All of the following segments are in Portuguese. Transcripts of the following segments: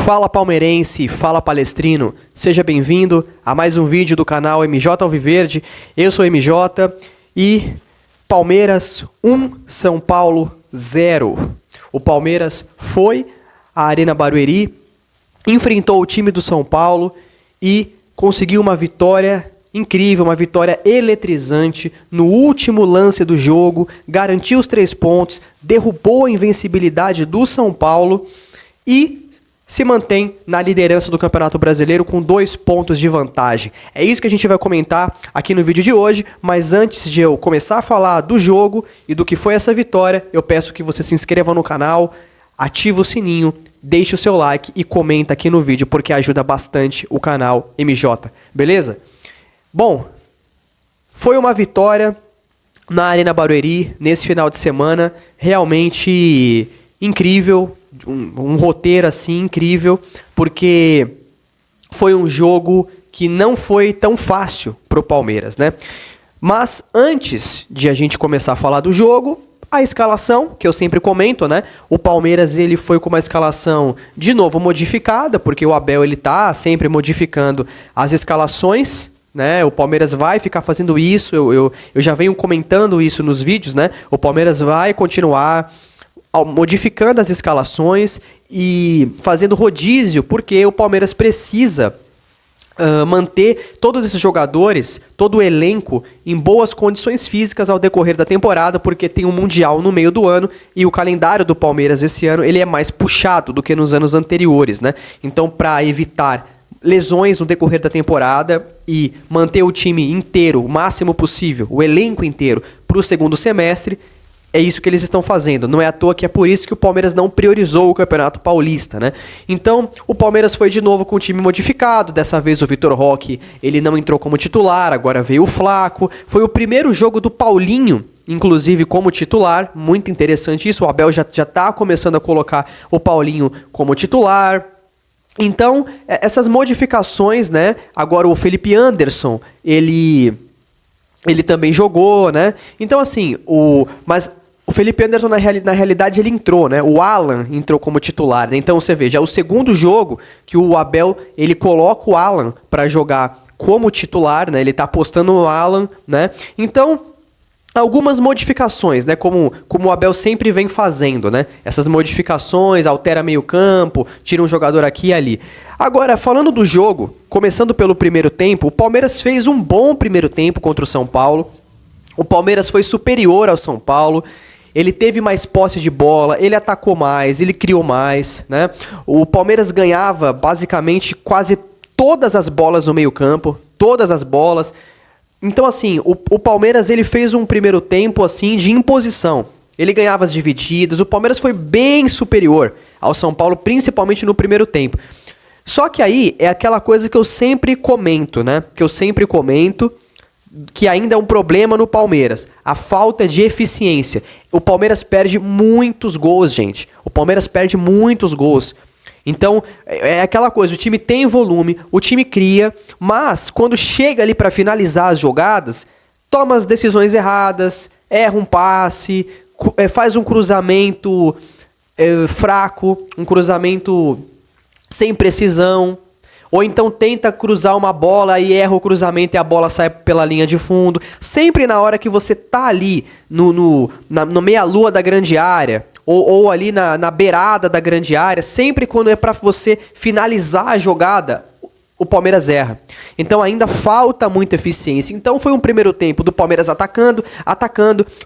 Fala palmeirense, fala palestrino, seja bem-vindo a mais um vídeo do canal MJ Alviverde. Eu sou MJ e Palmeiras 1, São Paulo 0. O Palmeiras foi à Arena Barueri, enfrentou o time do São Paulo e conseguiu uma vitória incrível, uma vitória eletrizante no último lance do jogo, garantiu os 3 pontos, derrubou a invencibilidade do São Paulo e se mantém na liderança do Campeonato Brasileiro com 2 pontos de vantagem. É isso que a gente vai comentar aqui no vídeo de hoje, mas antes de eu começar a falar do jogo e do que foi essa vitória, eu peço que você se inscreva no canal, ative o sininho, deixe o seu like e comenta aqui no vídeo, porque ajuda bastante o canal MJ, beleza? Bom, foi uma vitória na Arena Barueri nesse final de semana, realmente incrível, um roteiro assim incrível, porque foi um jogo que não foi tão fácil pro Palmeiras, né? Mas antes de a gente começar a falar do jogo, a escalação, que eu sempre comento, né? O Palmeiras ele foi com uma escalação de novo modificada, porque o Abel ele tá sempre modificando as escalações, né? O Palmeiras vai ficar fazendo isso, eu já venho comentando isso nos vídeos, né? O Palmeiras vai continuar modificando as escalações e fazendo rodízio, porque o Palmeiras precisa manter todos esses jogadores, todo o elenco em boas condições físicas ao decorrer da temporada, porque tem um Mundial no meio do ano e o calendário do Palmeiras esse ano ele é mais puxado do que nos anos anteriores, né? Então, para evitar lesões no decorrer da temporada e manter o time inteiro, o máximo possível, o elenco inteiro, para o segundo semestre, é isso que eles estão fazendo. Não é à toa que é por isso que o Palmeiras não priorizou o Campeonato Paulista, né? Então, o Palmeiras foi de novo com o time modificado. Dessa vez o Vitor Roque, ele não entrou como titular, agora veio o Flaco. Foi o primeiro jogo do Paulinho, inclusive como titular. Muito interessante isso. O Abel já tá começando a colocar o Paulinho como titular. Então, essas modificações, né? Agora o Felipe Anderson, ele também jogou, né? Então, assim, mas o Felipe Anderson, na realidade, ele entrou, né? O Alan entrou como titular, né? Então, você vê, já é o segundo jogo que o Abel, ele coloca o Alan para jogar como titular, né? Ele tá apostando no Alan, né? Então, algumas modificações, né? Como o Abel sempre vem fazendo, né? Essas modificações, altera meio campo, tira um jogador aqui e ali. Agora, falando do jogo, começando pelo primeiro tempo, o Palmeiras fez um bom primeiro tempo contra o São Paulo. O Palmeiras foi superior ao São Paulo. Ele teve mais posse de bola, ele atacou mais, ele criou mais, né? O Palmeiras ganhava basicamente quase todas as bolas no meio-campo, todas as bolas. Então, assim, o Palmeiras ele fez um primeiro tempo assim de imposição. Ele ganhava as divididas, o Palmeiras foi bem superior ao São Paulo, principalmente no primeiro tempo. Só que aí é aquela coisa que eu sempre comento, né? Que ainda é um problema no Palmeiras, a falta de eficiência. O Palmeiras perde muitos gols, gente. O Palmeiras perde muitos gols. Então, é aquela coisa, o time tem volume, o time cria, mas quando chega ali para finalizar as jogadas, toma as decisões erradas, erra um passe, faz um cruzamento fraco, um cruzamento sem precisão. Ou então tenta cruzar uma bola e erra o cruzamento e a bola sai pela linha de fundo. Sempre na hora que você tá ali no meia-lua da grande área, ou ali na beirada da grande área, sempre quando é para você finalizar a jogada, o Palmeiras erra. Então ainda falta muita eficiência. Então foi um primeiro tempo do Palmeiras atacando,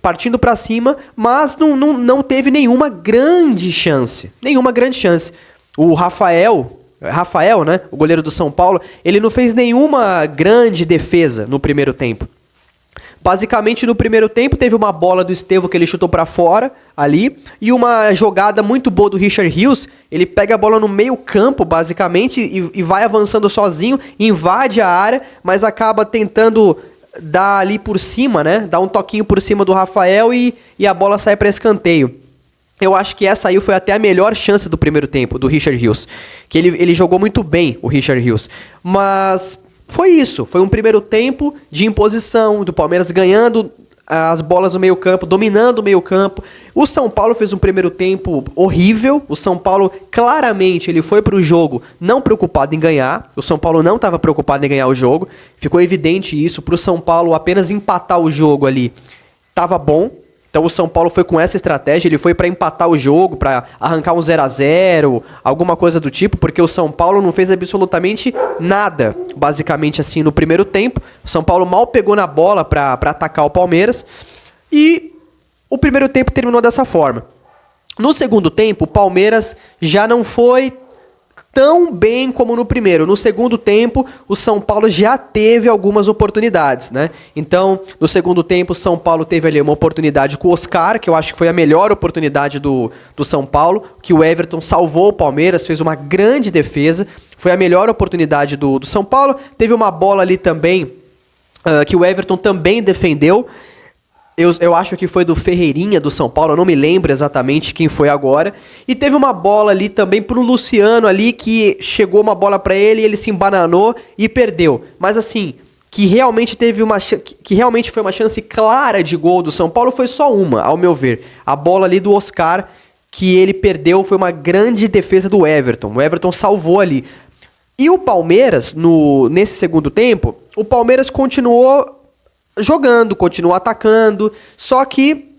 partindo para cima, mas não teve nenhuma grande chance. O Rafael, né, o goleiro do São Paulo, ele não fez nenhuma grande defesa no primeiro tempo. Basicamente, no primeiro tempo, teve uma bola do Estevão que ele chutou pra fora, ali, e uma jogada muito boa do Richard Rios. Ele pega a bola no meio campo, basicamente, e vai avançando sozinho, invade a área, mas acaba tentando dar ali por cima, né, dar um toquinho por cima do Rafael e a bola sai pra escanteio. Eu acho que essa aí foi até a melhor chance do primeiro tempo, do Richard Rios. Que ele jogou muito bem, o Richard Rios. Mas foi isso. Foi um primeiro tempo de imposição, do Palmeiras ganhando as bolas no meio-campo, dominando o meio-campo. O São Paulo fez um primeiro tempo horrível. O São Paulo, claramente, ele foi pro jogo não preocupado em ganhar. O São Paulo não estava preocupado em ganhar o jogo. Ficou evidente isso. Pro São Paulo apenas empatar o jogo ali tava bom. Então o São Paulo foi com essa estratégia, ele foi para empatar o jogo, para arrancar um 0-0, alguma coisa do tipo, porque o São Paulo não fez absolutamente nada, basicamente assim, no primeiro tempo. O São Paulo mal pegou na bola para atacar o Palmeiras e o primeiro tempo terminou dessa forma. No segundo tempo, o Palmeiras já não foi tão bem como no primeiro. No segundo tempo, o São Paulo já teve algumas oportunidades, né? Então, no segundo tempo, o São Paulo teve ali uma oportunidade com o Oscar, que eu acho que foi a melhor oportunidade do São Paulo, que o Everton salvou o Palmeiras, fez uma grande defesa, foi a melhor oportunidade do São Paulo. Teve uma bola ali também, que o Everton também defendeu. Eu acho que foi do Ferreirinha do São Paulo, eu não me lembro exatamente quem foi agora. E teve uma bola ali também pro Luciano ali, que chegou uma bola pra ele e ele se embananou e perdeu. Mas assim, que realmente foi uma chance clara de gol do São Paulo, foi só uma, ao meu ver. A bola ali do Oscar, que ele perdeu, foi uma grande defesa do Everton. O Everton salvou ali. E o Palmeiras, nesse segundo tempo, o Palmeiras continuou jogando, continuou atacando, só que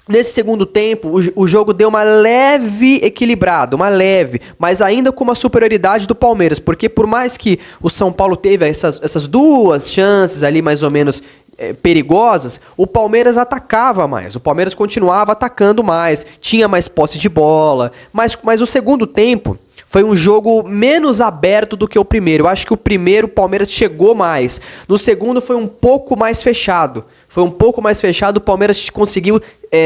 nesse segundo tempo o jogo deu uma leve equilibrada, mas ainda com uma superioridade do Palmeiras, porque por mais que o São Paulo teve essas duas chances ali mais ou menos perigosas, o Palmeiras atacava mais, o Palmeiras continuava atacando mais, tinha mais posse de bola, mas o segundo tempo foi um jogo menos aberto do que o primeiro. Eu acho que o primeiro o Palmeiras chegou mais. No segundo foi um pouco mais fechado. O Palmeiras conseguiu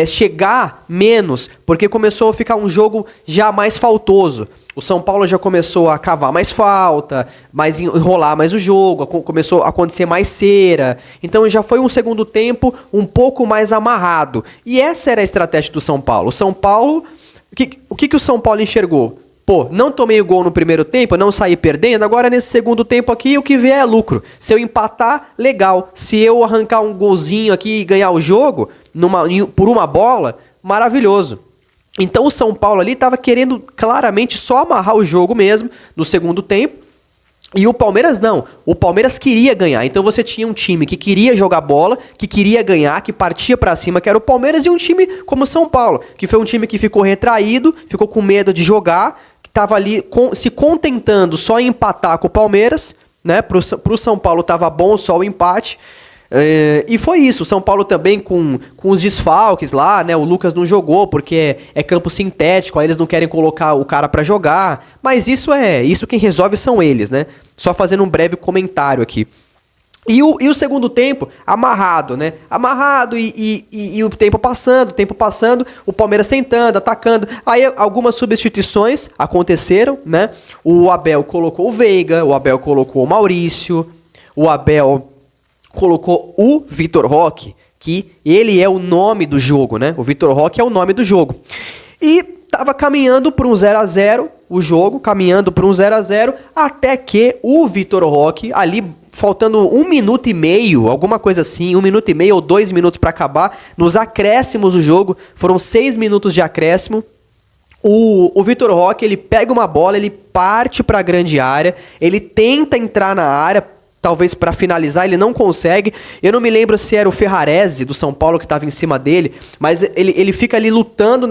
chegar menos, porque começou a ficar um jogo já mais faltoso. O São Paulo já começou a cavar mais falta, enrolar mais o jogo, começou a acontecer mais cera. Então já foi um segundo tempo um pouco mais amarrado. E essa era a estratégia do São Paulo. O São Paulo, o que o São Paulo enxergou? Pô, não tomei o gol no primeiro tempo, não saí perdendo, agora nesse segundo tempo aqui o que vier é lucro. Se eu empatar, legal. Se eu arrancar um golzinho aqui e ganhar o jogo por uma bola, maravilhoso. Então o São Paulo ali estava querendo claramente só amarrar o jogo mesmo no segundo tempo. E o Palmeiras não. O Palmeiras queria ganhar. Então você tinha um time que queria jogar bola, que queria ganhar, que partia pra cima, que era o Palmeiras, e um time como o São Paulo, que foi um time que ficou retraído, ficou com medo de jogar, que tava ali se contentando só em empatar com o Palmeiras, né? Pro São Paulo tava bom só o empate. E foi isso. O São Paulo também com os desfalques lá, né? O Lucas não jogou porque é campo sintético, aí eles não querem colocar o cara pra jogar. Mas isso quem resolve são eles, né? Só fazendo um breve comentário aqui. E o segundo tempo, amarrado, né? Amarrado e o tempo passando, o Palmeiras tentando, atacando. Aí algumas substituições aconteceram, né? O Abel colocou o Veiga, o Abel colocou o Maurício, o Abel colocou o Vitor Roque, que ele é o nome do jogo, né? O Vitor Roque é o nome do jogo. E tava caminhando para um 0-0 o jogo, até que o Vitor Roque, ali faltando 1 minuto e meio, alguma coisa assim, 1 minuto e meio ou 2 minutos para acabar, nos acréscimos do jogo, foram 6 minutos de acréscimo. O Vitor Roque, ele pega uma bola, ele parte para a grande área, ele tenta entrar na área, talvez para finalizar, ele não consegue. Eu não me lembro se era o Ferrarese do São Paulo que estava em cima dele, mas ele fica ali lutando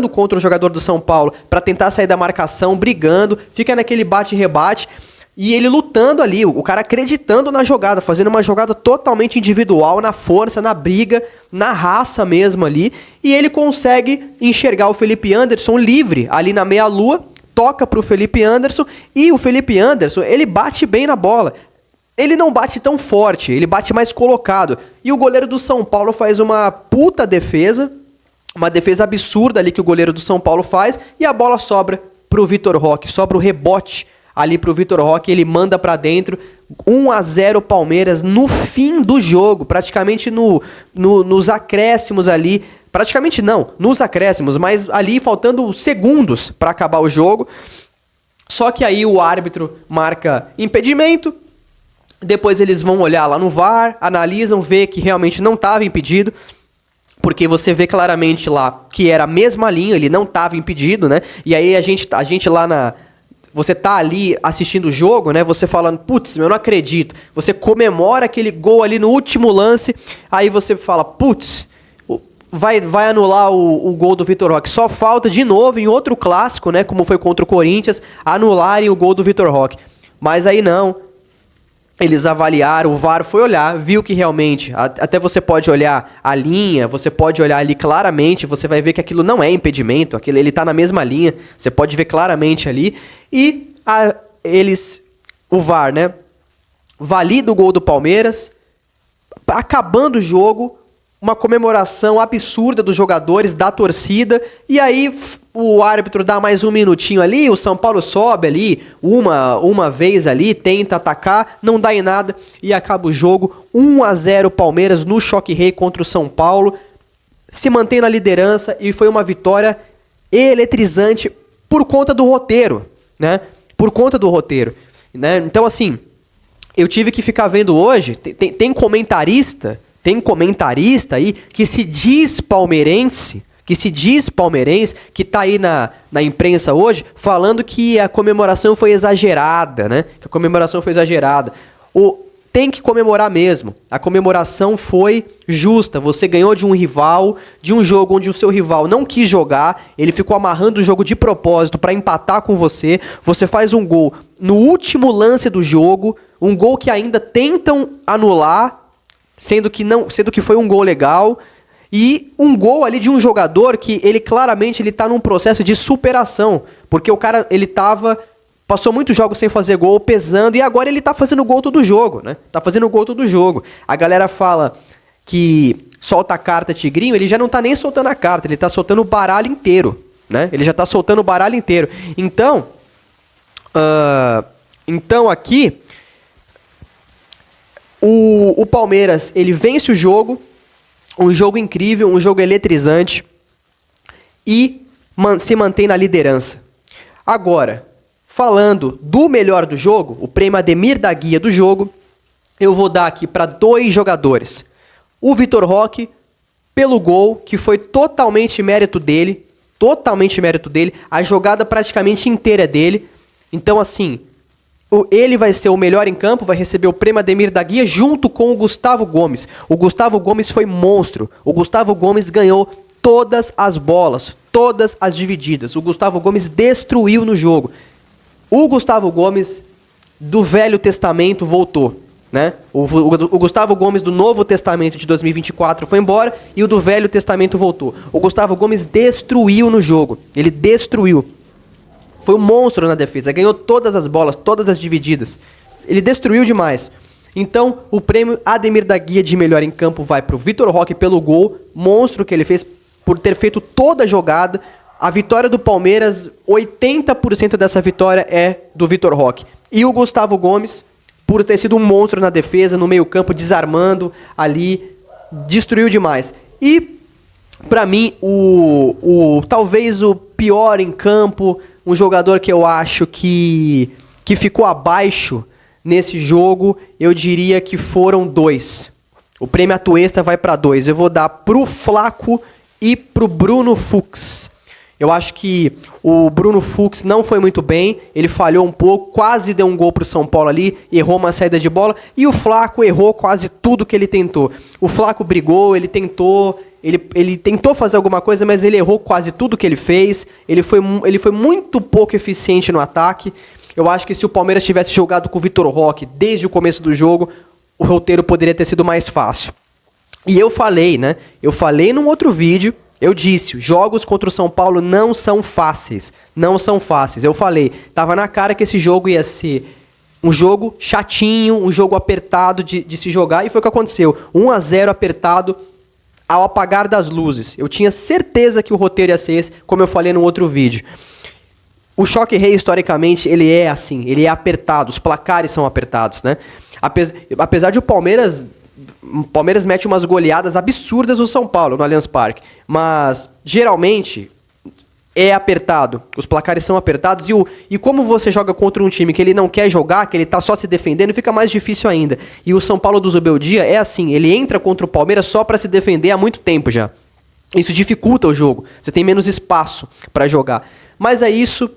contra o jogador do São Paulo para tentar sair da marcação, brigando, fica naquele bate-rebate. E ele lutando ali, o cara acreditando na jogada, fazendo uma jogada totalmente individual, na força, na briga, na raça mesmo ali. E ele consegue enxergar o Felipe Anderson livre ali na meia-lua, toca pro Felipe Anderson, e o Felipe Anderson, ele bate bem na bola. Ele não bate tão forte, ele bate mais colocado. E o goleiro do São Paulo faz uma puta defesa, uma defesa absurda ali que o goleiro do São Paulo faz, e a bola sobra pro Vitor Roque, sobra o rebote ali pro Vitor Roque, ele manda pra dentro. 1-0 Palmeiras no fim do jogo, praticamente nos acréscimos ali. Praticamente não, nos acréscimos, mas ali faltando segundos para acabar o jogo. Só que aí o árbitro marca impedimento Depois eles vão olhar lá no VAR, analisam, vê que realmente não estava impedido, porque você vê claramente lá que era a mesma linha, ele não estava impedido, né? E aí a gente lá na... Você tá ali assistindo o jogo, né? Você falando, putz, eu não acredito. Você comemora aquele gol ali no último lance, aí você fala, putz, vai anular o gol do Vitor Roque. Só falta de novo em outro clássico, né? Como foi contra o Corinthians, anularem o gol do Vitor Roque. Mas aí não. Eles avaliaram, o VAR foi olhar, viu que realmente, até você pode olhar a linha, você pode olhar ali claramente, você vai ver que aquilo não é impedimento, ele tá na mesma linha, você pode ver claramente ali. E o VAR, né, valida o gol do Palmeiras, acabando o jogo, uma comemoração absurda dos jogadores, da torcida, e aí o árbitro dá mais um minutinho ali, o São Paulo sobe ali, uma vez ali, tenta atacar, não dá em nada, e acaba o jogo, 1-0 Palmeiras no Choque Rei contra o São Paulo, se mantém na liderança, e foi uma vitória eletrizante por conta do roteiro, né? Por conta do roteiro, né? Então, assim, eu tive que ficar vendo hoje, tem comentarista aí que se diz palmeirense, que tá aí na imprensa hoje, falando que a comemoração foi exagerada, né? Que a comemoração foi exagerada. Tem que comemorar mesmo. A comemoração foi justa. Você ganhou de um rival, de um jogo onde o seu rival não quis jogar, ele ficou amarrando o jogo de propósito para empatar com você. Você faz um gol no último lance do jogo, um gol que ainda tentam anular, sendo que foi um gol legal, e um gol ali de um jogador que ele claramente tá num processo de superação, porque o cara, passou muitos jogos sem fazer gol, pesando, e agora ele tá fazendo gol todo jogo, né? Tá fazendo gol todo jogo. A galera fala que solta a carta Tigrinho, ele já não tá nem soltando a carta, ele tá soltando o baralho inteiro, né? Ele já tá soltando o baralho inteiro. Então aqui, o Palmeiras, ele vence o jogo, um jogo incrível, um jogo eletrizante, e se mantém na liderança. Agora, falando do melhor do jogo, o prêmio Ademir da Guia do jogo, eu vou dar aqui para 2 jogadores. O Vitor Roque, pelo gol, que foi totalmente mérito dele, a jogada praticamente inteira dele. Então, assim, ele vai ser o melhor em campo, vai receber o prêmio Ademir da Guia junto com o Gustavo Gomes. O Gustavo Gomes foi monstro. O Gustavo Gomes ganhou todas as bolas, todas as divididas. O Gustavo Gomes destruiu no jogo. O Gustavo Gomes do Velho Testamento voltou, né? O Gustavo Gomes do Novo Testamento de 2024 foi embora e o do Velho Testamento voltou. O Gustavo Gomes destruiu no jogo. Ele destruiu. Foi um monstro na defesa, ganhou todas as bolas, todas as divididas. Ele destruiu demais. Então, o prêmio Ademir da Guia de melhor em campo vai para o Vitor Roque pelo gol, monstro que ele fez por ter feito toda a jogada. A vitória do Palmeiras, 80% dessa vitória é do Vitor Roque. E o Gustavo Gomes, por ter sido um monstro na defesa, no meio campo, desarmando ali, destruiu demais. E, para mim, talvez o pior em campo, um jogador que eu acho que ficou abaixo nesse jogo, eu diria que foram 2. O prêmio Atuesta vai para 2. Eu vou dar pro Flaco e pro Bruno Fux. Eu acho que o Bruno Fux não foi muito bem, ele falhou um pouco, quase deu um gol pro São Paulo ali, errou uma saída de bola, e o Flaco errou quase tudo que ele tentou. O Flaco brigou, ele tentou fazer alguma coisa, mas ele errou quase tudo que ele fez, ele foi muito pouco eficiente no ataque. Eu acho que se o Palmeiras tivesse jogado com o Vitor Roque desde o começo do jogo, o roteiro poderia ter sido mais fácil. E eu falei, né? Eu falei num outro vídeo, eu disse, jogos contra o São Paulo não são fáceis. Não são fáceis. Eu falei, tava na cara que esse jogo ia ser um jogo chatinho, um jogo apertado de se jogar, e foi o que aconteceu. 1-0 apertado ao apagar das luzes. Eu tinha certeza que o roteiro ia ser esse, como eu falei no outro vídeo. O Choque Rei, historicamente, ele é assim, ele é apertado, os placares são apertados, né? Apesar de o Palmeiras mete umas goleadas absurdas no São Paulo, no Allianz Parque. Mas, geralmente, é apertado. Os placares são apertados e como você joga contra um time que ele não quer jogar, que ele tá só se defendendo, fica mais difícil ainda. E o São Paulo do Zubeldia é assim, ele entra contra o Palmeiras só para se defender há muito tempo já. Isso dificulta o jogo. Você tem menos espaço para jogar. Mas é isso.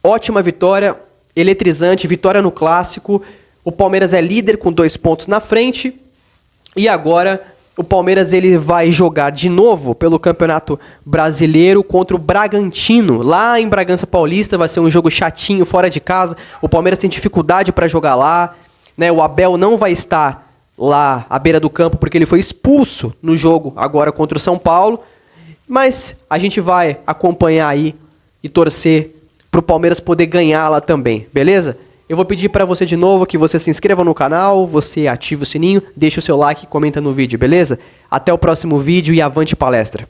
Ótima vitória, eletrizante, vitória no clássico. O Palmeiras é líder com 2 pontos na frente. E agora o Palmeiras ele vai jogar de novo pelo Campeonato Brasileiro contra o Bragantino, lá em Bragança Paulista. Vai ser um jogo chatinho, fora de casa. O Palmeiras tem dificuldade para jogar lá, né? O Abel não vai estar lá à beira do campo porque ele foi expulso no jogo agora contra o São Paulo. Mas a gente vai acompanhar aí e torcer para o Palmeiras poder ganhar lá também, beleza? Eu vou pedir para você de novo que você se inscreva no canal, você ative o sininho, deixe o seu like e comenta no vídeo, beleza? Até o próximo vídeo e avante palestra!